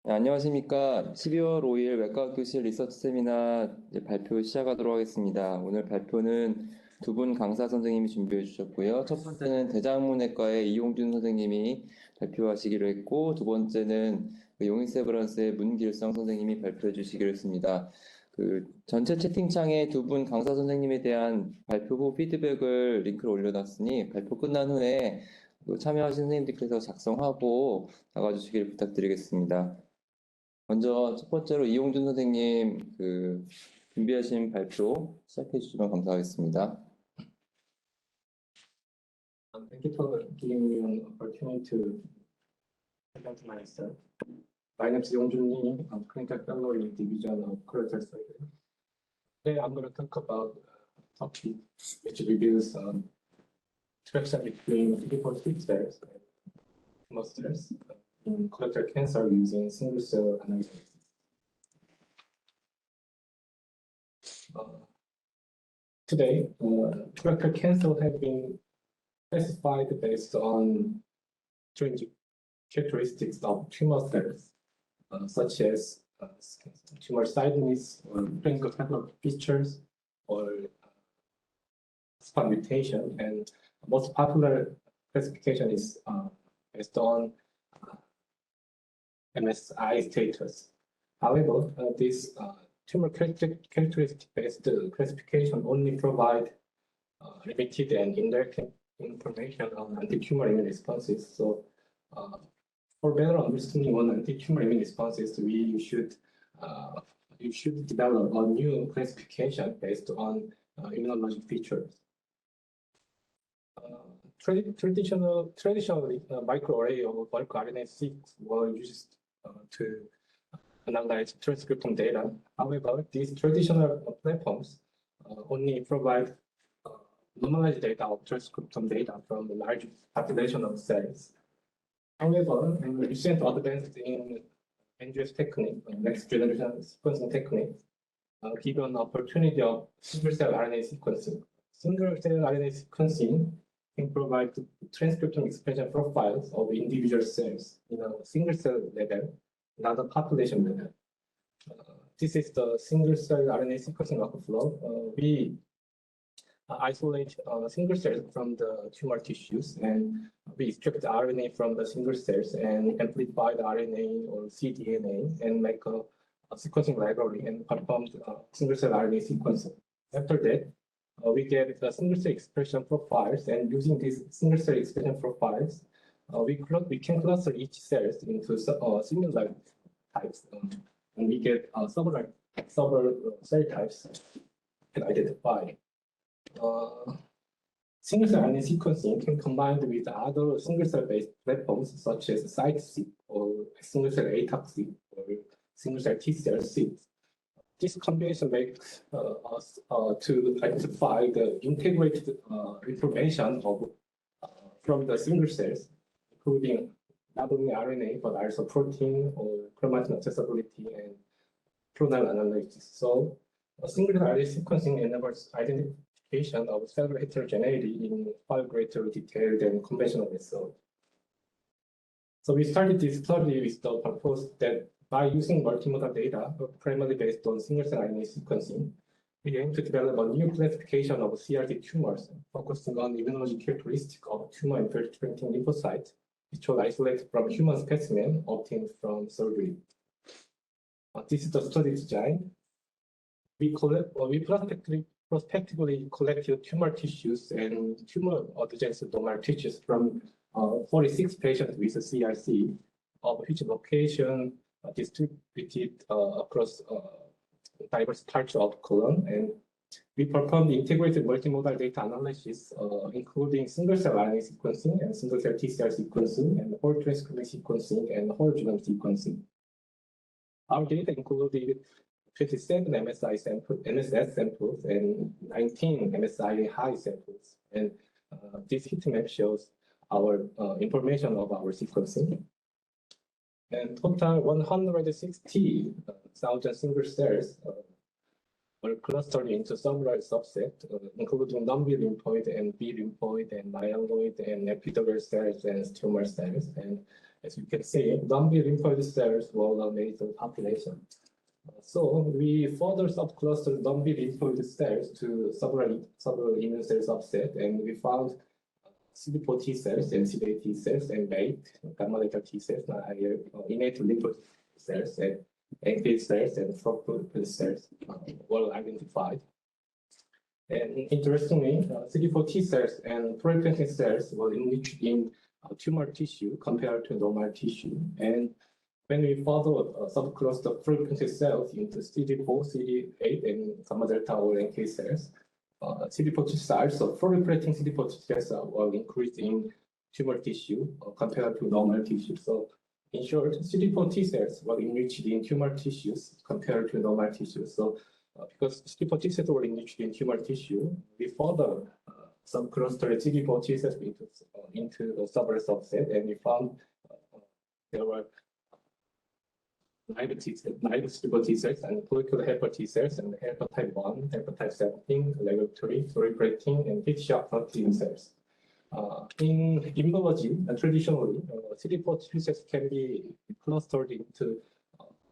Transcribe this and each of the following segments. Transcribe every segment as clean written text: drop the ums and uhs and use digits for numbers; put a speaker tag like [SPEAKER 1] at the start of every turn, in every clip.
[SPEAKER 1] 네, 안녕하십니까. 12월 5일 외과학교실 리서치 세미나 이제 발표 시작하도록 하겠습니다. 오늘 발표는 두 분 강사 선생님이 준비해 주셨고요. 첫 번째는 대장문외과의 이용준 선생님이 발표하시기로 했고, 두 번째는 용인세브란스의 문길성 선생님이 발표해 주시기로 했습니다. 전체 채팅창에 두 분 강사 선생님에 대한 발표 후 피드백을 링크를 올려놨으니 발표 끝난 후에 참여하신 선생님들께서 작성하고 나가주시길 부탁드리겠습니다. 먼저 첫 번째로 이용준 선생님 준비하신 발표 시작해 주시면 감사하겠습니다.
[SPEAKER 2] Thank you for giving me an opportunity to present myself. My name is Yongjun Lee. I'm clinical fellow in division of colorectal surgery. Today I'm going to talk about a topic which reveals interaction between CD4 cells and tumor cells in colorectal cancer using single cell analysis. Today, colorectal cancer has been classified based on intrinsic characteristics of tumor cells, such as tumor sidedness or clinical pathological features or spot mutation. And most popular classification is based on MSI status. However, this tumor characteristic-based classification only provide limited and indirect information on anti-tumor immune responses. So, for better understanding on anti-tumor immune responses, you should develop a new classification based on immunologic features. Traditionally, microarray of bulk RNA-seq were used to analyze transcriptome data. However, these traditional platforms only provide normalized data of transcriptome data from a large population of cells. However, recent advances in NGS technique, next generation sequencing technique, give an opportunity of single-cell RNA sequencing. Single-cell RNA sequencing can provide transcriptome expression profiles of individual cells in a single-cell level, not a population level. This is the single-cell RNA sequencing workflow. We isolate single cells from the tumor tissues, and we extract the RNA from the single cells and amplify the RNA or cDNA and make a sequencing library and perform single-cell RNA sequencing. After that, we get the single-cell expression profiles, and using these single-cell expression profiles, we can cluster each cells into similar types, and we get several cell types and identify. Single-cell RNA sequencing can combine with other single-cell-based platforms such as CytSeq or single-cell ATAC-seq or single-cell T-cell-seq. This combination makes us to identify the integrated information from the single cells, including not only RNA but also protein or chromatin accessibility and clonal analysis. So, single RNA sequencing enables identification of cellular heterogeneity in far greater detail than conventional methods. So we started this study with the purpose that by using multimodal data, primarily based on single-cell RNA sequencing, we aim to develop a new classification of CRC tumors, focusing on immunologic characteristics of tumor-infiltrating lymphocytes, which were isolated from human specimen obtained from surgery. This is the study design. We prospectively collected tumor tissues and tumor adjacent normal tissues from 46 patients with CRC, of which location distributed across diverse parts of colon, and we performed integrated multimodal data analysis, including single-cell RNA sequencing and single-cell TCR sequencing and whole transcriptome sequencing and whole genome sequencing. Our data included 27 MSS samples and 19 MSI high samples, and this heat map shows our information of our sequencing. And total 160,000 single cells were clustered into several subsets, including non-B lymphoid and B lymphoid and myeloid and epidermal cells and tumor cells. And as you can see, non-B-lymphoid cells were the major population. So we further subclustered non-B-lymphoid cells to several immune cell subset, and we found CD4 T cells and CD8 T cells and innate gamma delta T cells, innate lymphoid cells and NK cells and profilin cells were identified. And interestingly, CD4 T cells and profilin cells were enriched in tumor tissue compared to normal tissue. And when we further subcluster profilin cells into CD4, CD8, and gamma delta or NK cells, CD4 T cells, so proliferating CD4 T cells were increased in tumor tissue compared to normal tissue. So in short, CD4 T cells were enriched in tumor tissues compared to normal tissues. So because CD4 T cells were enriched in tumor tissue, we further subclustered CD4 T cells into a several subset, and we found there were naive CD4 T cells and follicular helper T cells and helper type 1, helper type 17, regulatory, proliferating, and heat shock protein cells. In immunology, traditionally, CD4 T cells can be clustered into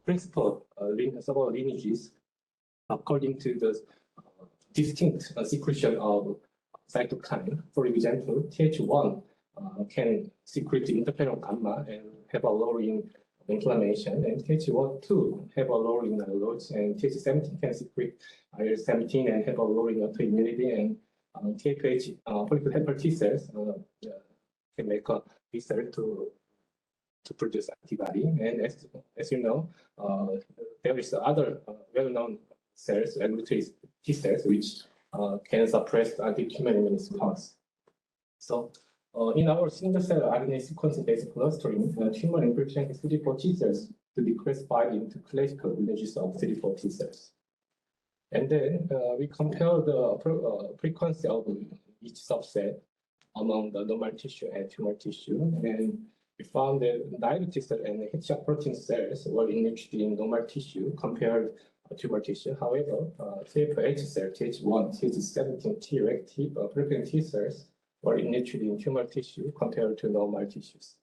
[SPEAKER 2] principal several lineages according to the distinct secretion of cytokine. For example, Th1 can secrete interferon gamma and have a lowering inflammation, and Th2 have a lowering myeloid, and Th17 can secrete IL-17 and have a lowering autoimmunity, and TFH, follicular helper T cells, can make a B cell to produce antibody. And as you know, there is other well-known cells, regulatory T cells, which can suppress anti-tumor immune response. So in our single-cell RNA sequencing-based clustering, tumor infiltrating CD4 T cells to be classified into classical lineages of CD4 T cells. And then we compare the frequency of each subset among the normal tissue and tumor tissue, and we found that naive T cell and heat shock protein cells were enriched in normal tissue compared to tumor tissue. However, TFH cell, Th1, Th17, Treg, profilin T cells were enriched in tumor tissue compared to normal tissues.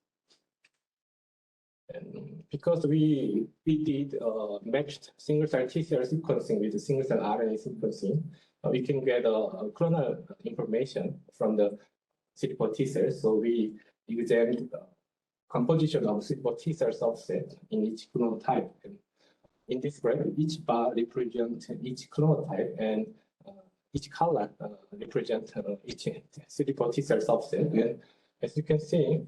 [SPEAKER 2] And because we did matched single-cell T-cell sequencing with single-cell RNA sequencing, we can get clonal information from the CD4 T-cells. So we examined the composition of CD4 T-cell subset in each clonotype. And in this graph, each bar represents each clonotype, and each color represents each CD4 T-cell subset. And as you can see,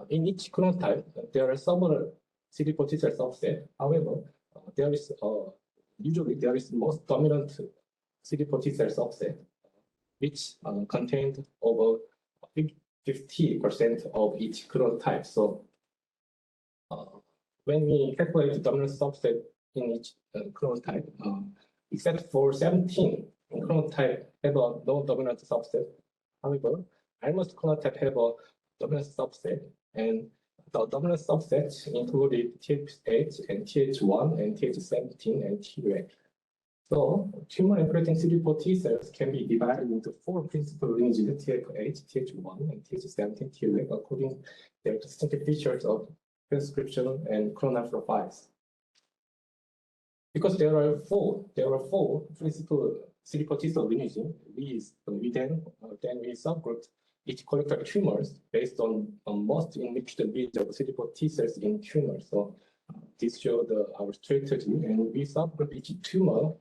[SPEAKER 2] in each clonotype, there are several CD4 T cell subset. However, usually there is most dominant CD4 T cell subset, which contained over 50% of each clonotype. So when we calculate the dominant subset in each clonotype, except for 17 clonotype have a no dominant subset. However, almost clonotype have a dominant subset, and the dominant subsets included TH8 and TH1 and TH17 and Treg. So tumor infiltrating CD4 T cells can be divided into four principal lineages: TH8, TH1, and TH17 Treg, according to their distinctive features of transcription and clonal profiles. Because there are four principal CD4 T cell lineages, we then subgrouped each collected tumors based on most enriched reads of CD4 T cells in tumors. So this shows our strategy, and we subgroup each tumor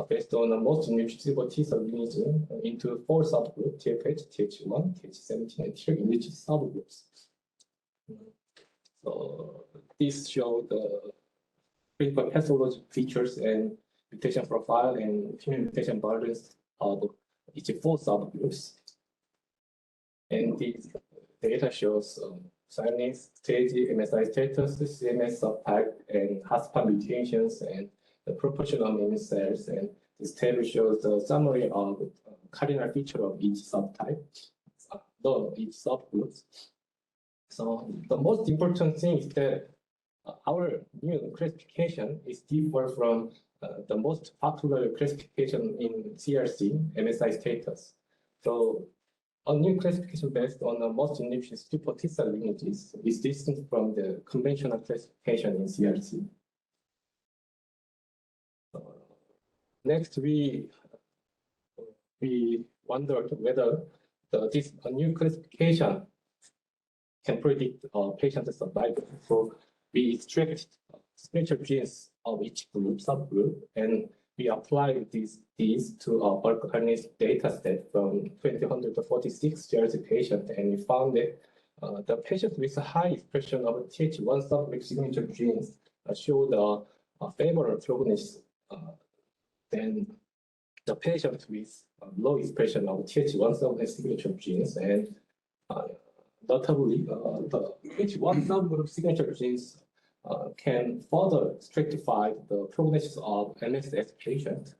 [SPEAKER 2] based on the most enriched CD4 T cell lineage into four subgroups: TFH, TH1, TH17, and Treg enriched subgroups. So this shows the clinical pathology features and mutation profile and tumor mutation burdens of each four subgroups. And this data shows sinus stage, MSI status, CMS subtype, and hotspot mutations, and the proportion of immune cells. And this table shows the summary of cardinal feature of each subtype, each subgroup. So the most important thing is that our new classification is different from the most popular classification in CRC, MSI status. So A new classification based on the most enriched CD4 T cell lineages is distinct from the conventional classification in CRC. Next, we wondered whether this new classification can predict patient survival. So we extract signature genes of each group, subgroup, and we apply these to our bulk RNA data set from 2,146 CRC patients, and we found that the patients with a high expression of Th1 subgroup signature genes showed a favorable prognosis than the patients with low expression of Th1 subgroup signature genes, and notably, the Th1 subgroup signature genes can further stratify the prognosis of MSS patients.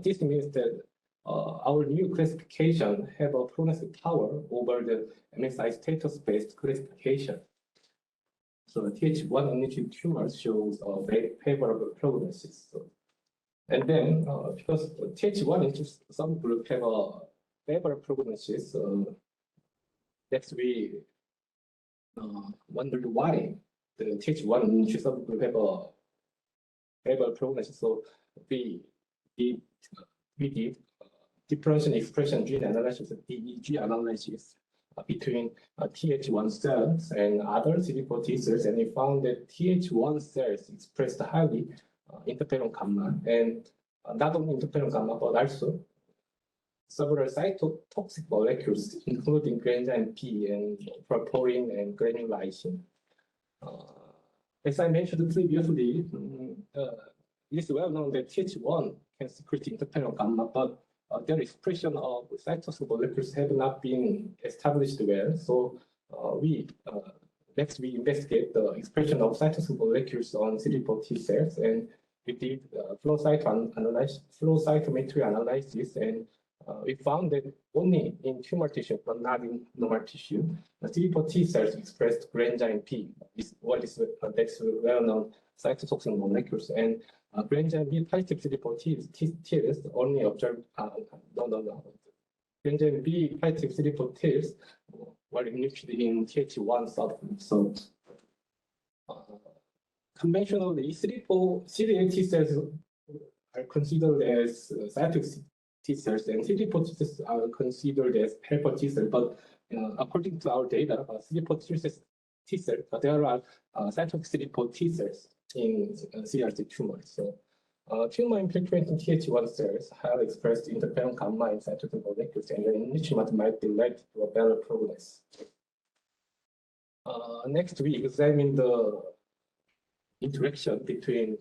[SPEAKER 2] This means that our new classification have a prognostic power over the MSI status-based classification. So Th1 enriched tumors shows a very favorable prognosis. So, and then because Th1 enriched subgroup have a favorable prognosis, next we wondered why the Th1 enriched subgroup have a favorable prognosis. So we did differential expression gene analysis, DEG analysis between Th1 cells and other CD4 T cells, and we found that Th1 cells expressed highly interferon gamma, and not only interferon gamma, but also several cytotoxic molecules, including granzyme P and perforin and granulysin. As I mentioned previously, it is well known that Th1 can secrete interferon gamma, but their expression of cytotoxic molecules have not been established well. So next we investigate the expression of cytotoxic molecules on CD4 T cells, and we did flow cytometry analysis, and we found that only in tumor tissue, but not in normal tissue, the CD4 T cells expressed granzyme P, that's well-known cytotoxic molecules, and granzyme B positive CD4 T cells only observed, granzyme B positive CD4 T cells were enriched in Th1 subgroup. So conventionally, CD8 T cells are considered as cytotoxic T cells, and CD4 T cells are considered as helper T cells. But according to our data, CD4 T cells, there are cytotoxic CD4 T cells in CRC tumors. So tumor infiltrating Th1 cells have expressed interferon gamma and cytotoxic molecules, and the enrichment might be led to a better prognosis. Next, we examine the interaction between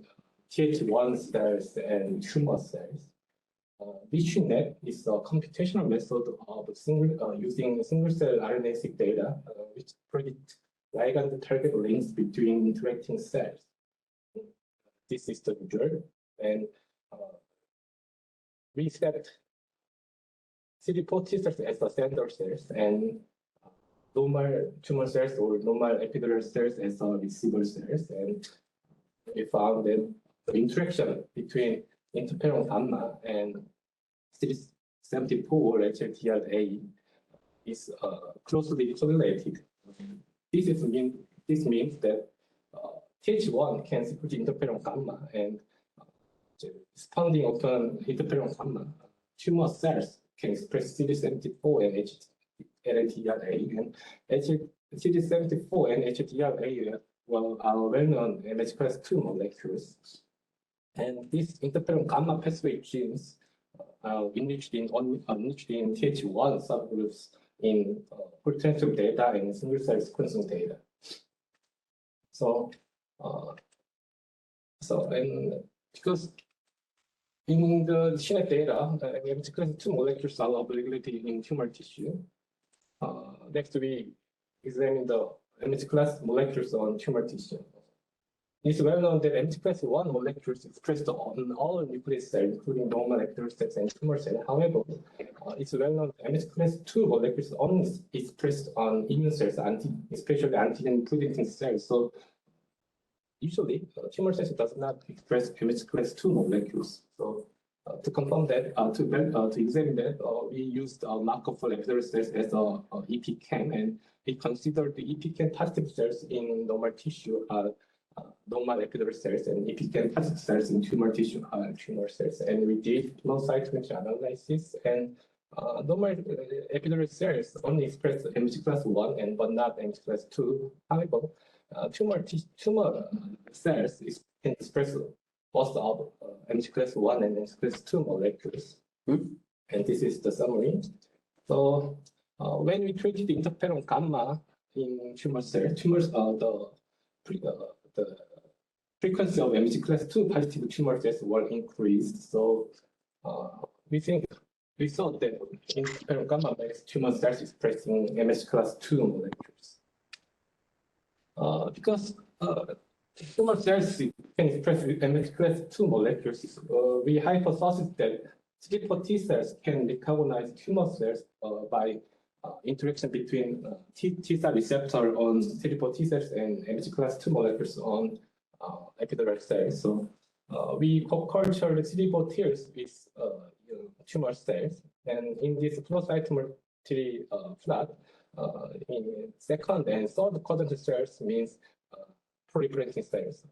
[SPEAKER 2] Th1 cells and tumor cells. VitriNet is a computational method of using single-cell RNA-seq data, which predict ligand target links between interacting cells. This is the result, and we set CD4 T cells as the sender cells, and normal tumor cells or normal epidermal cells as the receiver cells, and we found that the interaction between interferon gamma and CD74 or HLDRA is closely correlated. This means that Th1 can secrete interferon gamma, and responding upon interferon gamma, tumor cells can express CD74 and HLDRA, and CD74 and HLDRA are well-known MHC class II molecules. And these interferon gamma pathway genes are enriched in Th1 subgroups in whole transcript data and single-cell sequencing data. And because in the CNET data, MHC class II molecules are upregulated in tumor tissue. Next, we examine the MHC class molecules on tumor tissue. It's well known that MHC class I molecules expressed on all nucleus cells, including normal epithelial cells and tumor cells. However, it's well known that MHC class II molecules only expressed on immune cells, especially antigen-presenting cells. So usually, tumor cells does not express MHC class II molecules. So To confirm that, to examine that, we used Markov for epidermal cells as a EPCAM, and we considered the EPCAM positive cells in normal tissue are normal epidermal cells, and EPCAM positive cells in tumor tissue are tumor cells. And we did flow cytometry analysis, and normal epidermal cells only express MHC class 1 and but not MHC class 2. However, tumor cells can express both of MHC class 1 and MHC class 2 molecules. And this is the summary. So when we treated interferon gamma in tumor cells, the frequency of MHC class 2 positive tumor cells were increased. So we thought that interferon gamma makes tumor cells expressing MHC class 2 molecules. Because tumor cells can express MHC class 2 molecules, we hypothesized that CD4 T cells can recognize tumor cells by interaction between T cell receptor on CD4 T cells and MHC class 2 molecules on epidermal cells. So we co-cultured CD4 Ts with tumor cells, and in this flow cytometry plot, in second and third quadrant cells means proliferating cells.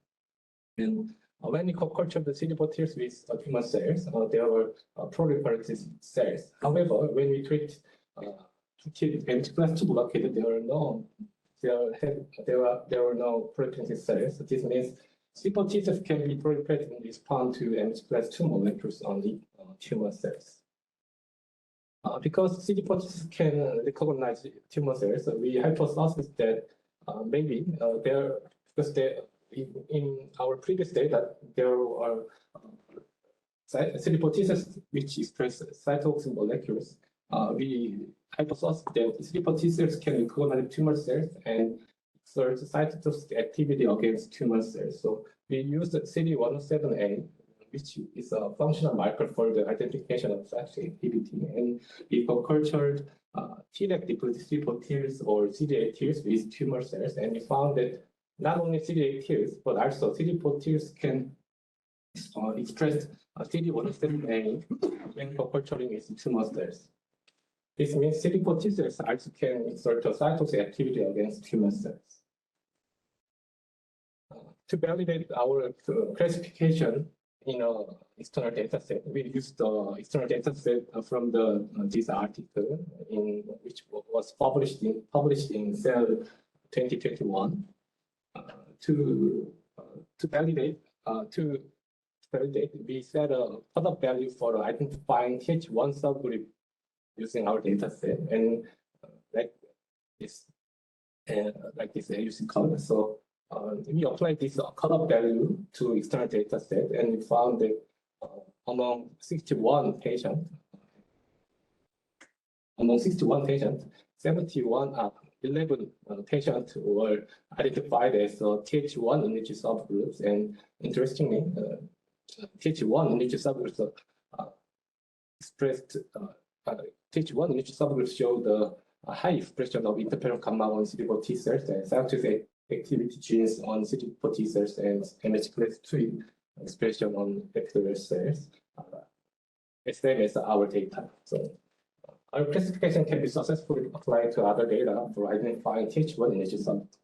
[SPEAKER 2] And when we co-cultured the CD4 Ts with tumor cells, there were proliferative cells. However, when we treat MHC class 2 blockade, there were no proliferative cells. This means CD4 T cells can be proliferated in response to MHC class 2 molecules on the tumor cells. Because CD4 T cells can recognize tumor cells, we hypothesized that maybe in our previous data, there are CD4 T cells which express cytotoxic molecules. We hypothesized that CD4 T cells can recognize tumor cells and exert cytotoxic activity against tumor cells. So we used CD107A, which is a functional marker for the identification of such activity, and we co-cultured Treg depleted CD4 Ts or CD8 Ts with tumor cells, and we found that not only CD8 Ts, but also CD4 Ts can express CD107A when co-culturing with tumor cells. This means CD4 T cells also can exert a cytotoxic activity against tumor cells. To validate our classification in an external data set, we used the external data set from this article, which was published in Cell 2021. To validate, we set a cutoff value for identifying Th1 subgroup using our data set, and like this AUC color. So we applied this cutoff value to external data set, and we found that among 61 patients, 11 patients were identified as Th1 lineage subgroups, and interestingly, Th1 lineage subgroups expressed Th1 lineage subgroups show the high expression of interferon gamma on CD4 T cells and cytotoxic activity genes on CD4 T cells and MHC class 2 expression on epidermal cells, same as our data. So our classification can be successfully applied to other data for identifying Th1 lineage subgroups.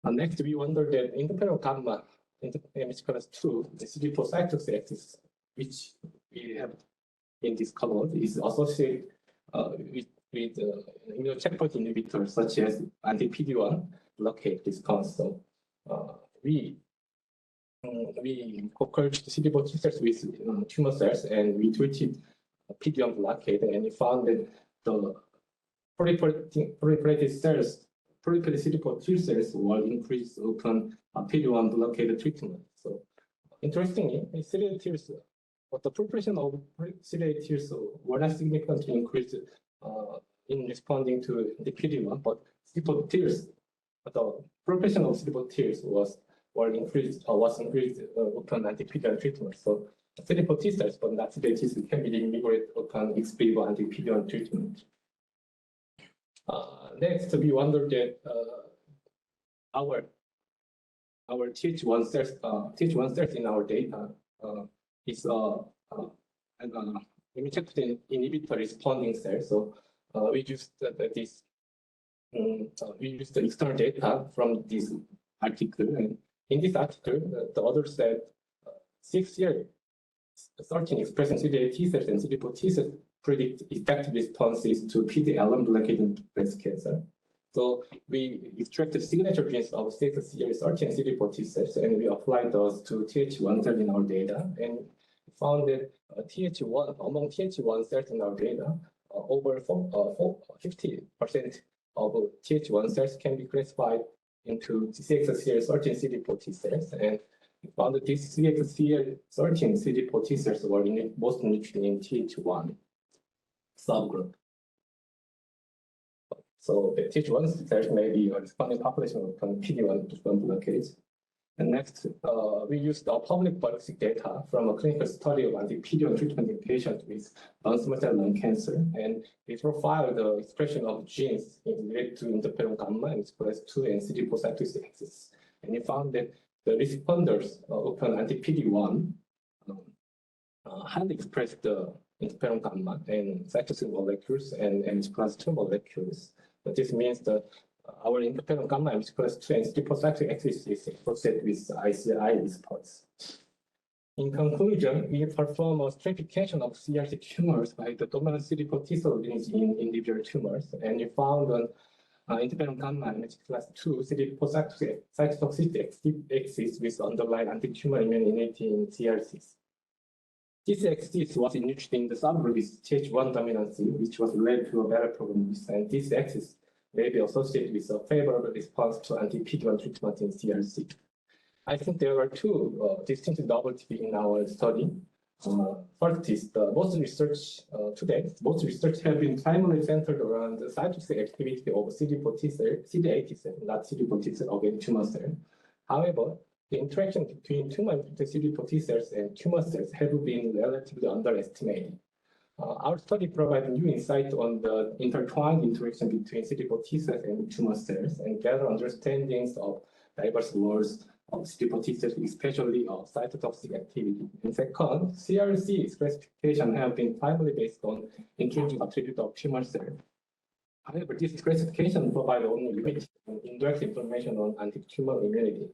[SPEAKER 2] Next, we wonder that interferon gamma in MHC class 2, the CD4 cytotoxic axis, which we have in this column, is associated with immune checkpoint inhibitors such as anti-PD-1 blockade response. So we co-cultured CD4 T cells with tumor cells, and we treated PD-1 blockade, and we found that the proliferated CD4 T cells were increased upon PD-1 blockade treatment. So interestingly, CD8 Ts, but the proportion of CD8 Ts were not significantly increased in responding to the PD-1, but CD4 Ts, the proportion of CD4 Ts was increased upon anti-PD-1 treatment. So CD4 T cells, but not CD8 Ts, can be reinvigorated upon ex vivo anti-PD-1 treatment. Next, we wonder that our Th1 cells in our data is an immune checkpoint inhibitor responding cell. So we used we used the external data from this article, and in this article, the author said 6-year-13 expressing CD8 T cells and CD4 T cells predict effective responses to PD-L1 blockade breast cancer. So we extracted signature genes of 6-year-13 CD4 T cells, and we applied those to Th1 cells in our data, and found that Th1 among Th1 cells in our data, over 50% of Th1 cells can be classified into CXCL13 CD4 T cells, and we found that these CXCL13 CD4 T cells were most enriched in Th1 subgroup. So the Th1 cells may be a responding population of PD-1 blockades. And next, we used our public biopsy data from a clinical study of anti-PD-1 treatment in patients with non-small cell lung cancer, and we profiled the expression of genes related to interferon gamma and express2 and CD4 cytotoxic axis. And we found that the responders of an anti-PD-1 had expressed the interferon gamma and cytosine molecules and express2 molecules. But this means that our interferon gamma and express2 and CD4 cytotoxic axis is associated with ICI response. In conclusion, we perform a stratification of CRC tumors by the dominant CD4 T cell lineage in individual tumors, and we found an interferon gamma and class 2 CD4 cytotoxic axis with underlying anti-tumor immunity in CRCs. This axis was enriched in the subgroup with Th1 dominancy, which was led to a better prognosis, and this axis may be associated with a favorable response to anti-PD-1 treatment in CRC. I think there are two distinct novelties in our study. First is the most research most research have been primarily centered around the cytotoxic activity of CD4 T cell, CD8 T cell, not CD4 T cell against tumor cell. However, the interaction between tumor-infected CD4 T cells and tumor cells have been relatively underestimated. Our study provides new insight on the intertwined interaction between CD4 T cells and tumor cells, and better understandings of diverse roles of CD4 T cells, especially of cytotoxic activity. And second, CRC classification have been primarily based on intrinsic attribute of tumor cell. However, this classification provides only limited and indirect information on anti-tumor immunity.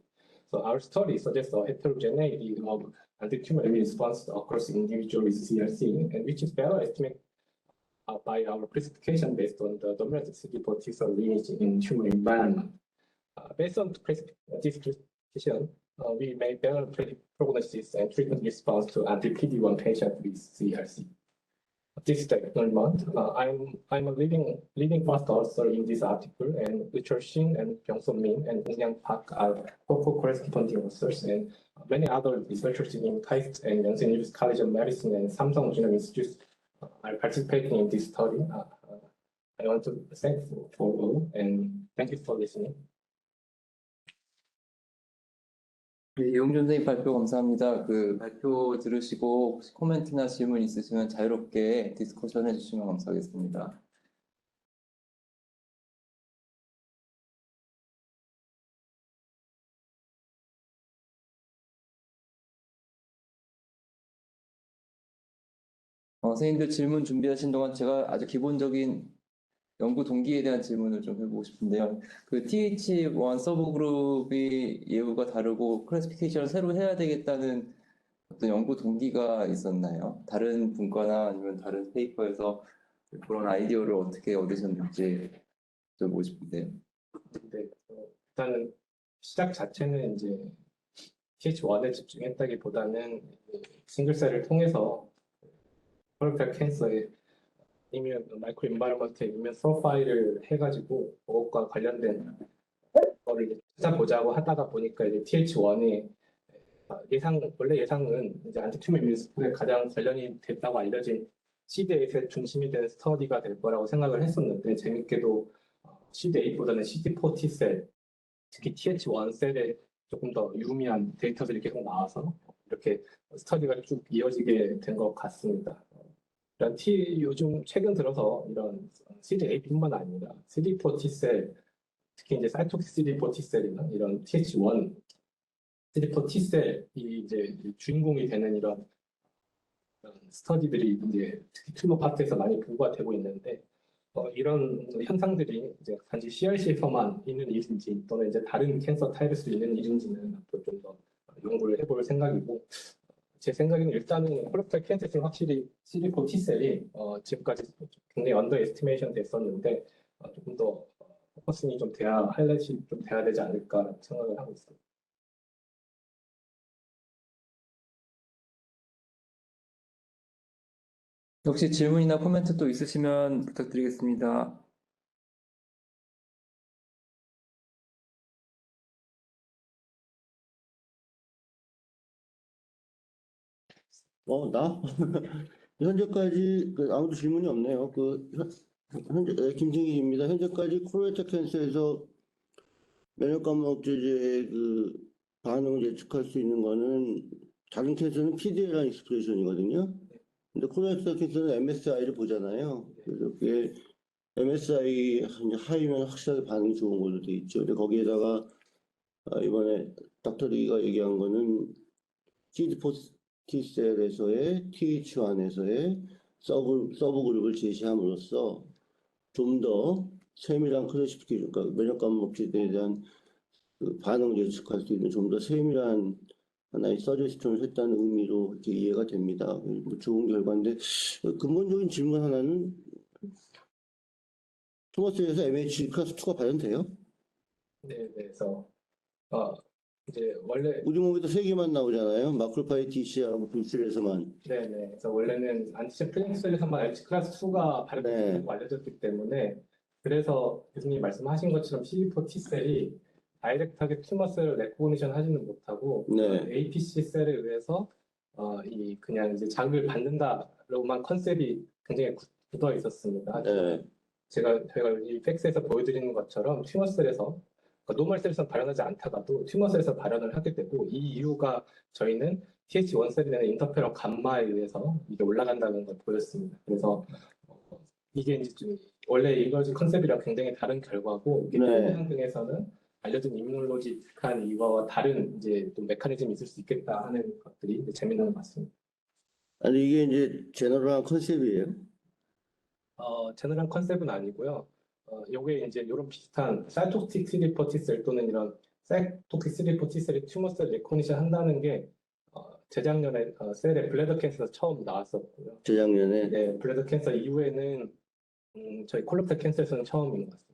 [SPEAKER 2] So our study suggests a heterogeneity of anti-tumor immune response across individuals with CRC, and which is better estimated by our classification based on the dominant CD4 T cell lineage in tumor environment. Based on this classification, we may better predict prognosis and treatment response to anti-PD-1 patients with CRC. This is the acknowledgement. I'm a leading first author in this article, and Richard Shin and Byung-Sun Min and Ong-Yang Park are co-corresponding authors, and many other researchers in KAIST and Yonsei University College of Medicine and Samsung Genome Institute are participating in this study. I want to thank for all, and thank you for listening.
[SPEAKER 1] 네, 이용준 선생님 발표 감사합니다. 그 발표 들으시고 혹시 코멘트나 질문 있으시면 자유롭게 디스커션 해주시면 감사하겠습니다. 선생님들 질문 준비하신 동안 제가 아주 기본적인 연구 동기에 대한 질문을 좀 해보고 싶은데요. 그 TH1 서브그룹이 예후가 다르고 클래시피케이션을 새로 해야 되겠다는 어떤 연구 동기가 있었나요? 다른 분과나 아니면 다른 페이퍼에서 그런 아이디어를 어떻게 얻으셨는지 좀 보고 싶은데요.
[SPEAKER 2] 네, 일단은 시작 자체는 이제 TH1에 집중했다기보다는 싱글셀을 통해서 콜렉터 캔서의 이면 마이크로 인바이러먼트의 이면 프로파일을 해가지고 그것과 관련된 거를 찾아보자고 하다가 보니까 이제 TH1이 원래 예상은 이제 안티튜머 이뮤니스폰에 가장 관련이 됐다고 알려진 CD8의 중심이 되는 스터디가 될 거라고 생각을 했었는데, 재밌게도 CD8보다는 CD4 T셀, 특히 TH1 셀에 조금 더 유의미한 데이터들이 계속 나와서 이렇게 스터디가 쭉 이어지게 된 것 같습니다. 요즘 최근 들어서 이런 CD8뿐만 아니라 CD4 T셀, 특히 이제 사이토틱 CD4 T셀이나 이런 TH1 CD4 T셀이 이제 주인공이 되는 이런 스터디들이 이제 특히 튜머 파트에서 많이 보고가 되고 있는데 이런 현상들이 이제 단지 CRC에서만 있는 일인지 또는 이제 다른 캔서 타입에서 있는 일인지는 앞으로 좀 더 연구를 해볼 생각이고 제 생각에는 일단은 콜레스테롤 캔서는 확실히 CD4 T셀이 지금까지 굉장히 언더 에스티메이션 됐었는데 조금 더 포커싱이 좀 돼야 하이라이트가 좀 돼야 되지 않을까 생각을 하고 있습니다.
[SPEAKER 1] 혹시 질문이나 코멘트 또 있으시면 부탁드리겠습니다.
[SPEAKER 3] 나? 현재까지 아무도 질문이 없네요. 김승기입니다. 현재까지 코로레타 캔서에서 면역감염 억제제의 반응을 예측할 수 있는 거는 다른 캔서는 PDL이라는 익스프레션이거든요. 근데 코로레타 캔서는 MSI를 보잖아요. 그래서 그게 MSI 하이면 확실하게 반응이 좋은 걸로 돼 있죠. 근데 거기에다가 이번에 닥터 리가 얘기한 거는 CD4 T셀에서의 TH1에서의 서브 그룹을 제시함으로써 좀 더 세밀한 클래시피케이션, 그러니까 면역감염 억제제에 대한 반응을 예측할 수 있는 좀 더 세밀한 하나의 서제스션을 했다는 의미로 이렇게 이해가 됩니다. 뭐 좋은 결과인데 근본적인 질문 하나는 토마스에서 MH 클래스 2가 발현돼요?
[SPEAKER 2] 네, 그래서 이제 원래
[SPEAKER 3] 우리 몸에도 3개만 나오잖아요. 마크로파이 TC하고 B3에서만.
[SPEAKER 2] 네, 그래서 원래는 안티젠 프린스에서만 MT 클래스 2가 발견됐다고 알려졌기 때문에 그래서 교수님이 말씀하신 것처럼 CD4 T셀이 다이렉트하게 튜머 셀을 레코그니션 하지는 못하고
[SPEAKER 3] 네.
[SPEAKER 2] APC 셀에 의해서 이 그냥 이제 자극을 받는다로만 컨셉이 굉장히 굳어 있었습니다.
[SPEAKER 3] 네.
[SPEAKER 2] 저희가 이 팩스에서 보여드리는 것처럼 튜머 셀에서 노멀 셀에서 발현하지 않다가도 튜머 셀에서 발현을 하게 되고 이 이유가 저희는 TH1 셀이 되는 인터페론 감마에 의해서 이게 올라간다는 걸 보였습니다. 그래서 이게 이제 좀 원래 이거지 컨셉이랑 굉장히 다른 결과고 이게
[SPEAKER 3] 네.
[SPEAKER 2] 네. 등에서는 알려진 이뮤놀로직한 이거와 다른 이제 또 메커니즘이 있을 수 있겠다 하는 것들이 이제 재밌는 것 같습니다.
[SPEAKER 3] 아니 이게 이제 제너럴한 컨셉이에요.
[SPEAKER 2] 제너럴 컨셉은 아니고요. 요게 이제 이런 비슷한 사이토틱 CD4 T셀 또는 이런 사이토틱 CD4 T셀이 튜머셀 레코니션 한다는 게 재작년에 셀의 블래더 캔서에서 처음 나왔었고요.
[SPEAKER 3] 재작년에.
[SPEAKER 2] 네, 블래더 캔서 이후에는 저희 콜레스테롤 캔서에서는 처음인 것 같습니다.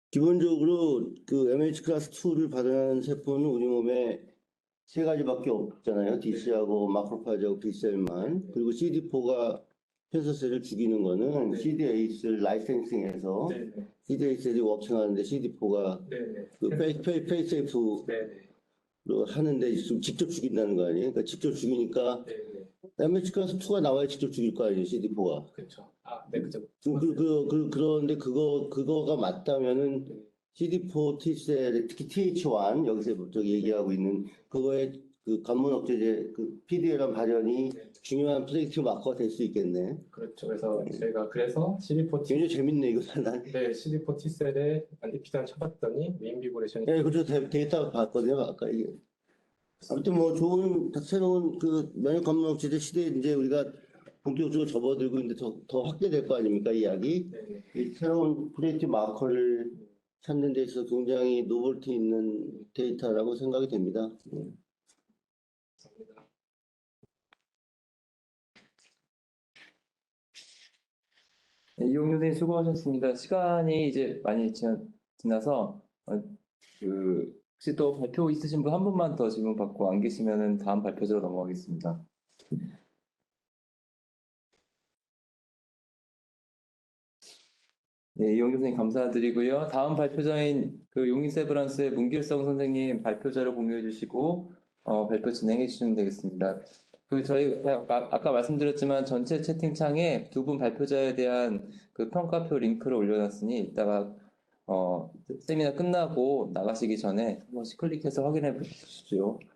[SPEAKER 3] 기본적으로 그 MH 클래스 2를 발현하는 세포는 우리 몸에 3가지밖에 없잖아요. D씨하고 마크로파지하고 B셀만. 그리고 CD4가 캔서셀을 죽이는 거는
[SPEAKER 2] 네.
[SPEAKER 3] CD8를 라이센싱해서
[SPEAKER 2] 네,
[SPEAKER 3] CD8셀이 워킹하는데 CD4가
[SPEAKER 2] 네,
[SPEAKER 3] 그 페이스세이프로
[SPEAKER 2] 네,
[SPEAKER 3] 하는데 좀 직접 죽인다는 거 아니에요? 그러니까 직접 죽이니까
[SPEAKER 2] 네, 네,
[SPEAKER 3] MH 클래스 2가 나와야 직접 죽일 거 아니에요, CD4가.
[SPEAKER 2] 그렇죠. 네, 그죠.
[SPEAKER 3] 그런데 그거가 맞다면은
[SPEAKER 2] 네.
[SPEAKER 3] CD4 T셀, 특히 TH1, 여기서 저기 얘기하고 있는 그거에 그 관문 억제제, 그 PDL한 발현이
[SPEAKER 2] 네.
[SPEAKER 3] 중요한 프레딕티브 마커가 될 수 있겠네.
[SPEAKER 2] 그렇죠. 그래서 저희가 CD4 T
[SPEAKER 3] 굉장히 재밌네, 이거. 난.
[SPEAKER 2] 네, CD4 T셀에 안티피잔 쳐봤더니 메인비고레이션이
[SPEAKER 3] 예, 그렇죠. 데이터 봤거든요, 아까 이게. 아무튼 뭐 좋은 새로운 그 면역 관문 억제제 시대에 이제 우리가 본격적으로 접어들고 있는데 더 확대될 거 아닙니까, 이 이야기?
[SPEAKER 2] 네,
[SPEAKER 3] 이 새로운 프레딕티브 마커를 찾는 데 있어서 굉장히 노벨티 있는 데이터라고 생각이 됩니다.
[SPEAKER 2] 감사합니다.
[SPEAKER 1] 네, 이용 교수님 수고하셨습니다. 시간이 이제 많이 지나서 혹시 또 발표 있으신 분 한 분만 더 질문 받고 안 계시면은 다음 발표자로 넘어가겠습니다. 네, 이용 교수님 감사드리고요. 다음 발표자인 그 용인세브란스의 문길성 선생님 발표자를 공유해 주시고 발표 진행해 주시면 되겠습니다. 저희 아까 말씀드렸지만 전체 채팅창에 두 분 발표자에 대한 그 평가표 링크를 올려놨으니 이따가 세미나 끝나고 나가시기 전에 한 번씩 클릭해서 확인해 보십시오.